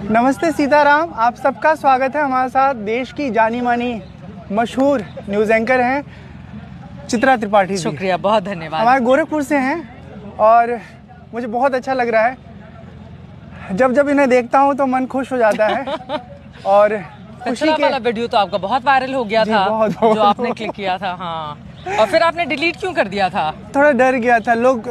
नमस्ते सीताराम, आप सबका स्वागत है हमारे साथ। देश की जानी मानी मशहूर न्यूज़ एंकर हैं चित्रा त्रिपाठी जी। शुक्रिया, बहुत धन्यवाद। हमारे गोरखपुर से हैं और मुझे बहुत अच्छा लग रहा है। जब जब इन्हें देखता हूं तो मन खुश हो जाता है। और खुशी के वाला वीडियो तो आपका बहुत वायरल हो गया था, जो आपने क्लिक किया था। हाँ, और फिर आपने डिलीट क्यों कर दिया था? थोड़ा डर गया था। लोग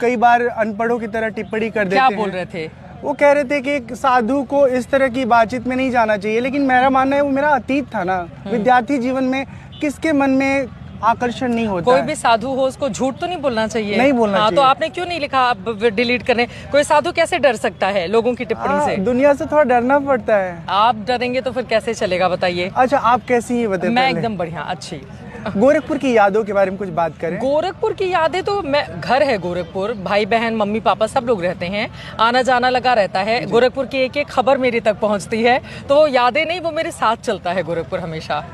कई बार अनपढ़ों की तरह टिप्पणी कर देते हैं। क्या बोल रहे थे? वो कह रहे थे कि एक साधु को इस तरह की बातचीत में नहीं जाना चाहिए, लेकिन मेरा मानना है वो मेरा अतीत था ना। विद्यार्थी जीवन में किसके मन में आकर्षण नहीं होता? कोई भी साधु हो उसको झूठ तो नहीं बोलना चाहिए। नहीं बोलना चाहिए। तो आपने क्यों नहीं लिखा अब डिलीट करने? कोई साधु कैसे डर सकता है लोगों की टिप्पणी से? दुनिया से थोड़ा डरना पड़ता है। आप डरेंगे तो फिर कैसे चलेगा, बताइए। अच्छा, आप कैसी हैं बताइए? मैं एकदम बढ़िया, अच्छी। गोरखपुर की यादों के बारे में कुछ बात करें। गोरखपुर की यादें तो घर है गोरखपुर, भाई बहन मम्मी पापा सब लोग रहते हैं, आना जाना लगा रहता है। गोरखपुर की एक एक खबर मेरे तक पहुंचती है, तो वो यादें नहीं, वो मेरे साथ चलता है गोरखपुर हमेशा।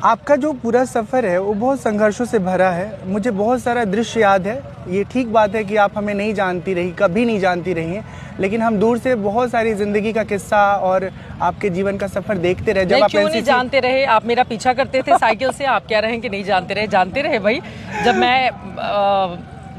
आपका जो पूरा सफ़र है वो बहुत संघर्षों से भरा है। मुझे बहुत सारा दृश्य याद है। ये ठीक बात है कि आप हमें नहीं जानती रही, कभी नहीं जानती रही हैं, लेकिन हम दूर से बहुत सारी ज़िंदगी का किस्सा और आपके जीवन का सफ़र देखते रहे। जब आप क्यों नहीं जानते रहे? आप मेरा पीछा करते थे साइकिल से, आप कह रहे हैं कि नहीं जानते रहे। जानते रहे भाई। जब मैं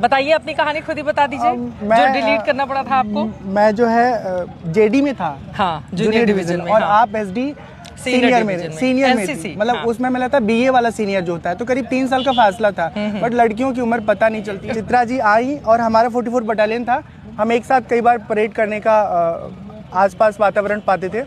बताइए अपनी कहानी, खुद ही बता दीजिए। जो डिलीट करना पड़ा था आपको? मैं जो है जेडी में था। हाँ, जूनियर डिवीजन में। और आप एसडी सीनियर में एनसीसी, मतलब हाँ। उसमें मिला था बीए वाला सीनियर जो होता है, तो करीब 3 साल का फासला था। बट लड़कियों की उम्र पता नहीं चलती। चित्रा जी आई और हमारा 44 बटालियन था। हम एक साथ कई बार परेड करने का आसपास वातावरण पाते थे।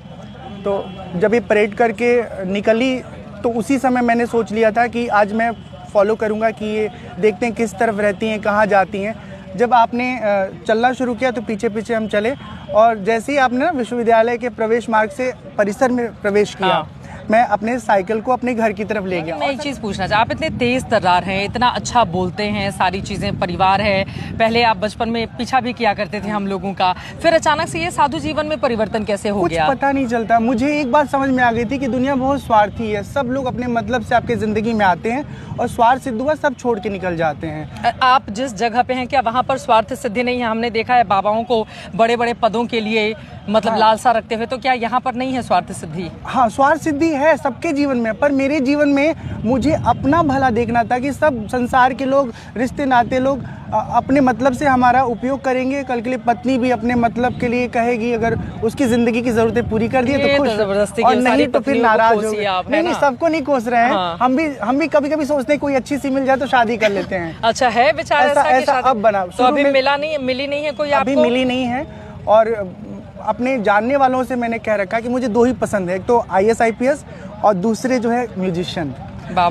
तो जब ये परेड करके निकली तो उसी समय मैंने सोच लिया था कि आज मैं फॉलो करूँगा कि ये देखते हैं किस तरफ रहती हैं, कहाँ जाती हैं। जब आपने चलना शुरू किया तो पीछे पीछे हम चले, और जैसे ही आपने ना विश्वविद्यालय के प्रवेश मार्ग से परिसर में प्रवेश किया, हाँ। मैं अपने साइकिल को अपने घर की तरफ ले गया। मैं एक चीज पूछना चाहता, आप इतने तेज तर्रार हैं, इतना अच्छा बोलते हैं, सारी चीजें, परिवार है, पहले आप बचपन में पीछा भी किया करते थे हम लोगों का, फिर अचानक से ये साधु जीवन में परिवर्तन कैसे हो गया? कुछ पता नहीं चलता। मुझे एक बात समझ में आ गई थी कि दुनिया बहुत स्वार्थी है। सब लोग अपने मतलब से आपके जिंदगी में आते हैं और स्वार्थ सिद्ध हुआ सब छोड़ के निकल जाते हैं। आप जिस जगह पे हैं क्या वहाँ पर स्वार्थ सिद्धि नहीं है? हमने देखा है बाबाओं को बड़े बड़े पदों के लिए मतलब हाँ। लालसा रखते हुए, तो क्या यहाँ पर नहीं है स्वार्थ सिद्धि? हाँ, स्वार्थ सिद्धि है सबके जीवन में, पर मेरे जीवन में मुझे अपना भला देखना था कि सब संसार के लोग, रिश्ते नाते लोग अपने मतलब से हमारा उपयोग करेंगे। कल के लिए पत्नी भी अपने मतलब के लिए कहेगी, अगर उसकी जिंदगी की जरूरतें पूरी कर दिए तो खुश, और नहीं तो फिर नाराज हो। नहीं, सबको नहीं कोस रहे हैं। हाँ। हम भी कभी कभी सोचते हैं कोई अच्छी सी मिल जाए तो शादी कर लेते हैं। अच्छा है विचार ऐसा अब बना। तो अभी मिली नहीं है कोई आपको? अभी मिली नहीं है। और अपने जानने वालों से मैंने कह रखा कि मुझे 2 ही पसंद है, एक तो IAS IPS और दूसरे जो है म्यूजिशियन।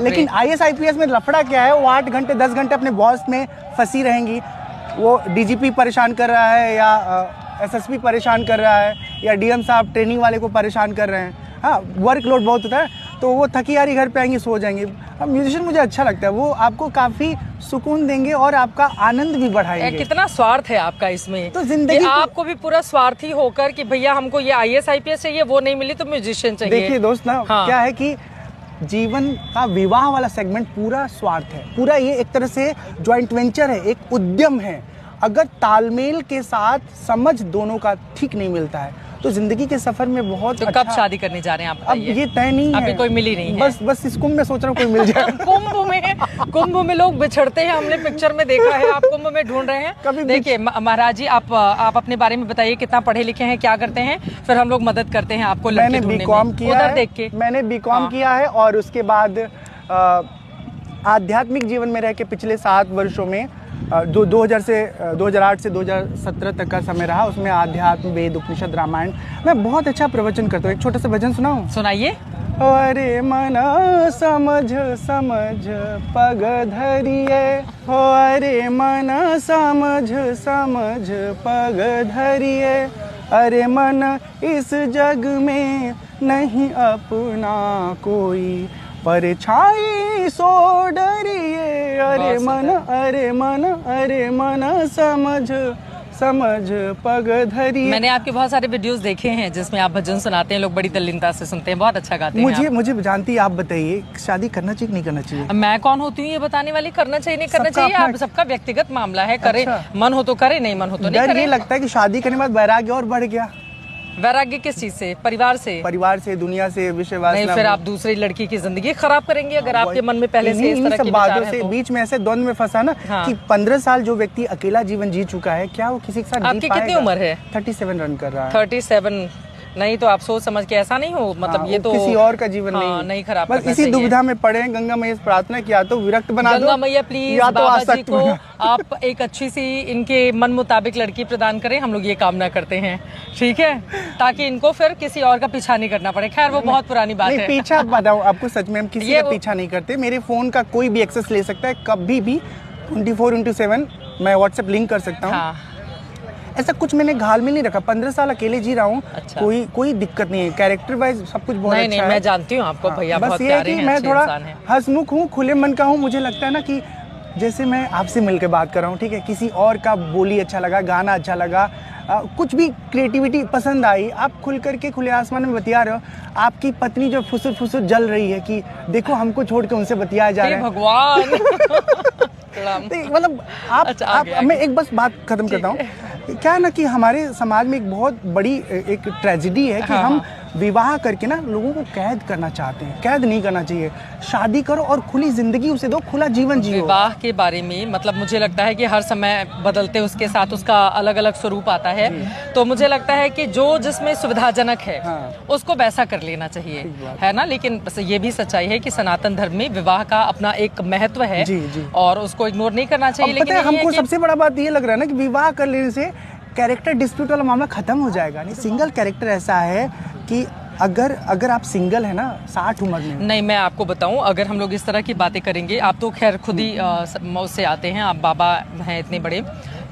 लेकिन IAS IPS में लफड़ा क्या है, वो 8 घंटे 10 घंटे अपने बॉस में फंसी रहेंगी। वो DGP परेशान कर रहा है या SSP परेशान कर रहा है या DM साहब ट्रेनिंग वाले को परेशान कर रहे हैं। हाँ, वर्कलोड बहुत होता है, तो वो थकी हारी घर पे आएंगी, सो जाएंगी। अब म्यूजिशियन मुझे अच्छा लगता है, वो आपको काफ़ी सुकून देंगे और आपका आनंद भी बढ़ाएंगे। कितना स्वार्थ है आपका इसमें, तो जिंदगी आपको भी पूरा स्वार्थी होकर कि भैया हमको ये IAS IPS चाहिए, वो नहीं मिली तो म्यूजिशियन चाहिए। देखिए दोस्त ना, हाँ। क्या है कि जीवन का विवाह वाला सेगमेंट पूरा स्वार्थ है। पूरा ये एक तरह से जॉइंट वेंचर है, एक उद्यम है। अगर तालमेल के साथ समझ दोनों का ठीक नहीं मिलता है तो जिंदगी के सफर में बहुत तो कब शादी करने जा रहे हैं आप बताइए? अब ये तय नहीं है, अभी कोई मिली नहीं है। बस इस कुंभ में सोच रहा हूँ कोई मिल जाए। कुंभ में लोग बिछड़ते हैं, हमने पिक्चर में देखा है। आप कुंभ में ढूंढ रहे हैं। देखिए महाराज जी, आप अपने बारे में बताइए, कितना पढ़े लिखे हैं, क्या करते हैं, फिर हम लोग मदद करते हैं आपको। मैंने बीकॉम किया है, देख के मैंने बीकॉम किया है, और उसके बाद आध्यात्मिक जीवन में रह के पिछले 7 वर्षों में 2008 से 2017 तक का समय रहा। उसमें आध्यात्म, वेद, उपनिषद, रामायण, मैं बहुत अच्छा प्रवचन करता हूँ। एक छोटा सा भजन सुनाऊं? सुनाइए। अरे मना समझ समझ पग धरिए, हो अरे मना समझ समझ पग धरिए, अरे मन इस जग में नहीं अपना कोई, परछाई सो डरिए, अरे मन समझ समझ पग धरी। मैंने आपके बहुत सारे वीडियोस देखे हैं जिसमें आप भजन सुनाते हैं, लोग बड़ी तल्लीनता से सुनते हैं, बहुत अच्छा गाते हैं। मुझे जानती, आप बताइए शादी करना चाहिए नहीं करना चाहिए? मैं कौन होती हूँ ये बताने वाली? करना चाहिए नहीं करना चाहिए आप सबका व्यक्तिगत मामला है। करे, मन हो तो करे, नहीं मन हो तो नहीं करे। ये लगता है कि शादी करने के बाद वैराग्य और बढ़ गया। वैराग्य किस चीज से? परिवार से? परिवार से, दुनिया से, विषय वासना। नहीं, फिर आप दूसरी लड़की की जिंदगी खराब करेंगे अगर आपके मन में पहले से इस तरह के विचार हैं तो। बीच में ऐसे द्वंद में फंसा ना कि 15 साल जो व्यक्ति अकेला जीवन जी चुका है, क्या वो किसी के साथ जी आपकी पाएगा? कितनी उम्र है? 37 रन कर रहा है। 37 नहीं तो आप सोच समझ के ऐसा नहीं हो, मतलब ये तो किसी और का जीवन नहीं खराब बस इसी दुविधा में पड़े हैं। गंगा मैया से प्रार्थना किया तो विरक्त बना दो, गंगा मैया प्लीज या तो बाबा जी आसक्त को बना। आप एक अच्छी सी इनके मन मुताबिक लड़की प्रदान करें, हम लोग ये कामना करते हैं, ठीक है, ताकि इनको फिर किसी और का पीछा नहीं करना पड़े। खैर वो बहुत पुरानी बात है। पीछा बताओ आपको, सच में हम किसी का पीछा नहीं करते। मेरे फोन का कोई भी एक्सेस ले सकता है कभी भी, 24/7 मैं व्हाट्सएप लिंक कर सकता हूँ। हाँ। ऐसा कुछ मैंने घाल में नहीं रखा, 15 साल अकेले जी रहा हूँ। अच्छा। कोई दिक्कत नहीं है, कैरेक्टर वाइज सब कुछ बहुत अच्छा है। मैं जानती हूँ आपको भैया, बस बहुत ये प्यारे है कि हैं, मैं अच्छे थोड़ा इंसान हैं। हंसमुख हूँ, खुले मन का हूँ। मुझे लगता है ना कि जैसे मैं आपसे मिलकर बात कर रहा हूँ, ठीक है, किसी और का बोली अच्छा लगा, गाना अच्छा लगा, कुछ भी क्रिएटिविटी पसंद आई, आप खुल करके खुले आसमान में बतिया रहे हो। आपकी पत्नी जो फुसुर फुसुर जल रही है कि देखो हमको छोड़ के उनसे बतियाया जा रहा है। भगवान मतलब आप मैं एक बस बात खत्म करता हूँ। क्या है ना कि हमारे समाज में एक बहुत बड़ी एक ट्रेजेडी है कि हम विवाह करके ना लोगों को कैद करना चाहते हैं। कैद नहीं करना चाहिए, शादी करो और खुली जिंदगी उसे दो, खुला जीवन जियो। विवाह के बारे में मतलब मुझे लगता है कि हर समय बदलते उसके साथ उसका अलग अलग स्वरूप आता है, तो मुझे लगता है कि जो जिसमें सुविधाजनक है उसको वैसा कर लेना चाहिए, है ना। लेकिन ये भी सच्चाई है कि सनातन धर्म में विवाह का अपना एक महत्व है और उसको इग्नोर नहीं करना चाहिए। लेकिन हमको सबसे बड़ा बात ये लग रहा है ना कि विवाह कर लेने से कैरेक्टर डिस्प्यूट वाला मामला खत्म हो जाएगा। नहीं, सिंगल कैरेक्टर ऐसा है कि अगर आप सिंगल है ना 60 उम्र में, नहीं मैं आपको बताऊं, अगर हम लोग इस तरह की बातें करेंगे, आप तो खैर खुद ही उससे आते हैं, आप बाबा हैं इतने बड़े,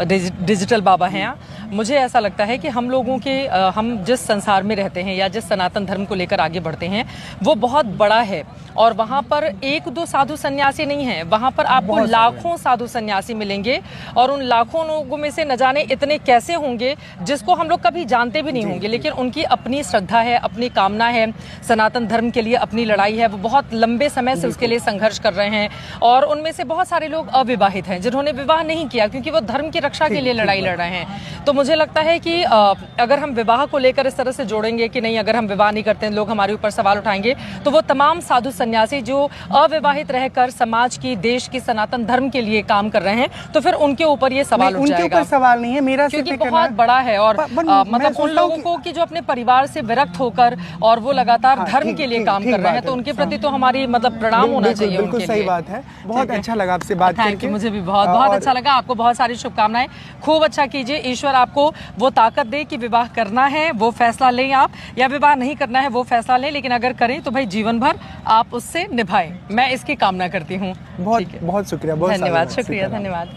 डिजिटल बाबा हैं। मुझे ऐसा लगता है कि हम लोगों के हम जिस संसार में रहते हैं या जिस सनातन धर्म को लेकर आगे बढ़ते हैं वो बहुत बड़ा है और वहाँ पर एक दो साधु सन्यासी नहीं है, वहाँ पर आपको लाखों साधु सन्यासी मिलेंगे और उन लाखों लोगों में से न जाने इतने कैसे होंगे जिसको हम लोग कभी जानते भी नहीं होंगे, लेकिन उनकी अपनी श्रद्धा है, अपनी कामना है, सनातन धर्म के लिए अपनी लड़ाई है, वो बहुत लंबे समय से उसके लिए संघर्ष कर रहे हैं। और उनमें से बहुत सारे लोग अविवाहित हैं जिन्होंने विवाह नहीं किया क्योंकि वो धर्म की रक्षा के लिए लड़ाई लड़ रहे हैं। तो मुझे लगता है कि अगर हम विवाह को लेकर इस तरह से जोड़ेंगे कि नहीं अगर हम विवाह नहीं करते हैं लोग हमारे ऊपर सवाल उठाएंगे, तो वो तमाम साधु सन्यासी जो अविवाहित रहकर समाज की, देश की, सनातन धर्म के लिए काम कर रहे हैं, तो फिर उनके ऊपर ये सवाल उठ जाएगा। उनके ऊपर सवाल नहीं है, मेरा क्योंकि बहुत बड़ा है और मतलब उन लोगों को कि जो अपने परिवार से विरक्त होकर और वो लगातार धर्म के लिए काम कर रहे हैं, तो उनके प्रति तो हमारी मतलब प्रणाम होना चाहिए। बिल्कुल सही बात है। बहुत अच्छा लगा आपसे बात करके। मुझे भी बहुत अच्छा लगा। आपको बहुत सारी शुभकामनाएं, खूब अच्छा कीजिए, ईश्वर आपको वो ताकत दे कि विवाह करना है वो फैसला लें आप, या विवाह नहीं करना है वो फैसला लें, लेकिन अगर करें तो भाई जीवन भर आप उससे निभाएं। मैं इसकी कामना करती हूँ। बहुत शुक्रिया, बहुत धन्यवाद, शुक्रिया, धन्यवाद।